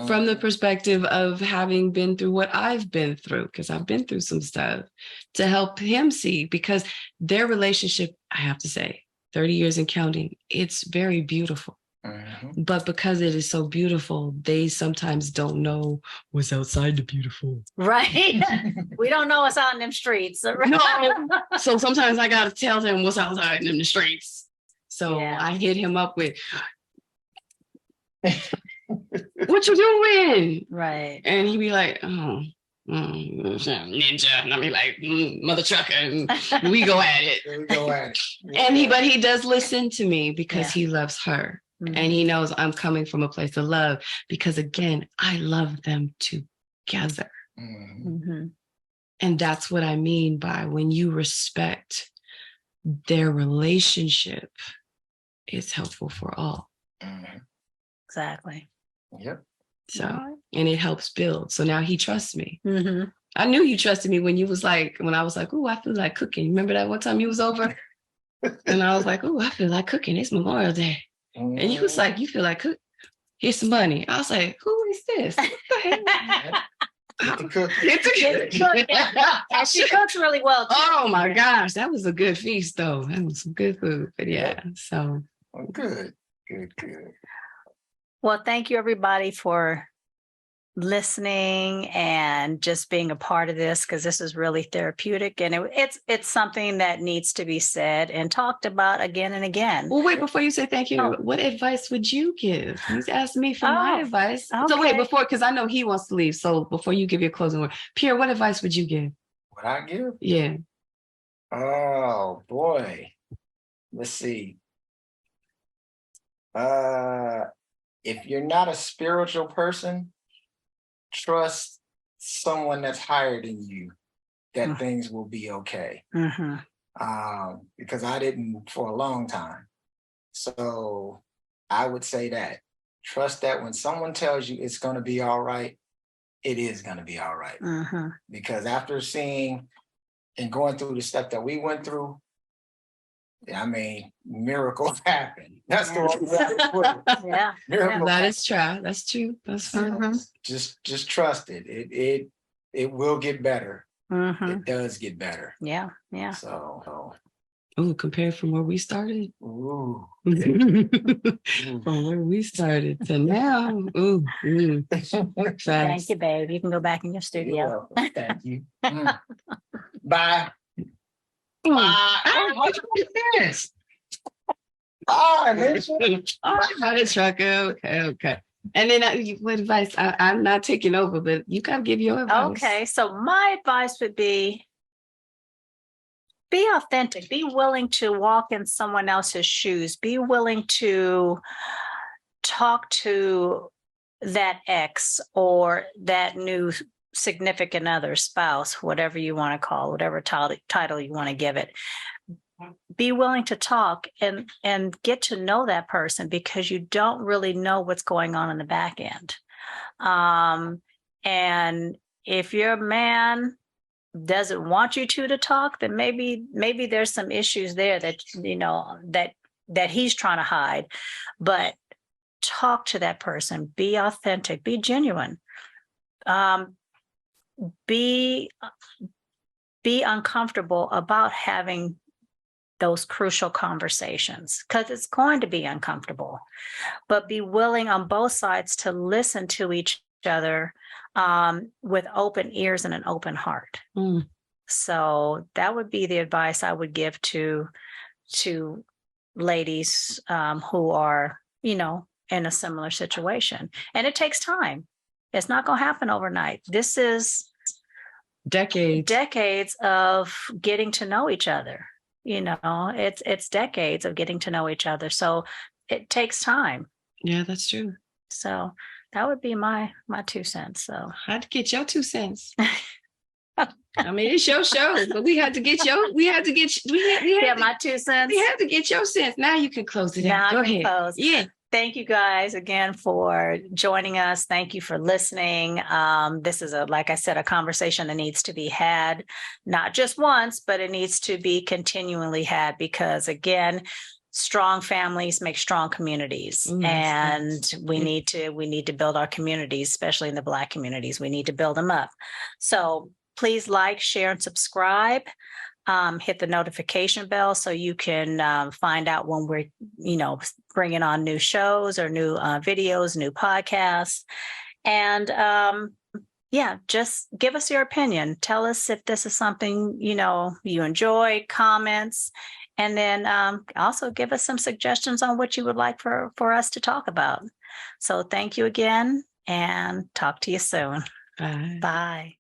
from the perspective of having been through what I've been through, because I've been through some stuff to help him see, because their relationship, I have to say, 30 years and counting, it's very beautiful. But because it is so beautiful, they sometimes don't know what's outside the beautiful. Right. We don't know what's out in them streets. No. So sometimes I got to tell them what's outside in the streets. So I hit him up with, what you doing? Right. And he'd be like, oh, ninja. And I'll be like, mother trucker. And we go at it. We go at it. And but he does listen to me because he loves her. Mm-hmm. And he knows I'm coming from a place of love because, again, I love them together. Mm-hmm. And that's what I mean by when you respect their relationship, it's helpful for all. Mm-hmm. Exactly. Yep. So, and it helps build. So now he trusts me. Mm-hmm. I knew you trusted me when I was like, oh, I feel like cooking. Remember that one time you was over? And I was like, oh, I feel like cooking. It's Memorial Day. Mm-hmm. And you was like, you feel like cooking? Here's some money. I was like, who is this? What the hell? And she cooks really well too. Oh my gosh, that was a good feast though. That was some good food. But yeah, so good. Well, thank you everybody for listening and just being a part of this, because this is really therapeutic, and it's something that needs to be said and talked about again and again. Well, wait, before you say thank you, what advice would you give? He's asked me for my advice. Okay. So wait, because I know he wants to leave. So before you give your closing word, Pierre, what advice would you give? What I give? Yeah. Oh boy. Let's see. If you're not a spiritual person, trust someone that's higher than you that things will be okay. Mm-hmm. Because I didn't for a long time. So I would say that. Trust that when someone tells you it's going to be all right, it is going to be all right. Mm-hmm. Because after seeing and going through the stuff that we went through, I mean, miracles happen. That's the one. Yeah. That is true. That's true. That's fine. Just trust it. It will get better. Mm-hmm. It does get better. Yeah. So. Compared from where we started. Ooh. From where we started to now. Ooh. Thank you, babe. You can go back in your studio. Thank you. Bye. What's this? The trucker. Okay. And then what advice? I'm not taking over, but you gotta give your advice. Okay, so my advice would be authentic. Be willing to walk in someone else's shoes. Be willing to talk to that ex or that new significant other, spouse, whatever you want to call, whatever title you want to give it. Be willing to talk and get to know that person, because you don't really know what's going on in the back end. And if your man doesn't want you to talk, then maybe there's some issues there that, that he's trying to hide. But talk to that person, be authentic, be genuine. Be uncomfortable about having those crucial conversations, because it's going to be uncomfortable, but be willing on both sides to listen to each other with open ears and an open heart. So that would be the advice I would give to ladies who are, in a similar situation. And it takes time. It's not going to happen overnight. This is decades of getting to know each other. It's decades of getting to know each other. So it takes time. Yeah, that's true. So that would be my 2 cents. So I had to get your 2 cents. I mean, it's your show, but we had to get my 2 cents. We had to get your sense. Now you can close it out. Go ahead. Close. Yeah. Thank you guys again for joining us. Thank you for listening. This is like I said, a conversation that needs to be had, not just once, but it needs to be continually had, because again, strong families make strong communities. And we need to build our communities, especially in the Black communities. We need to build them up. So please like, share, and subscribe. Hit the notification bell so you can find out when we're, bringing on new shows or new videos, new podcasts. And just give us your opinion. Tell us if this is something, you enjoy, comments, and then also give us some suggestions on what you would like for us to talk about. So thank you again, and talk to you soon. Bye. Bye.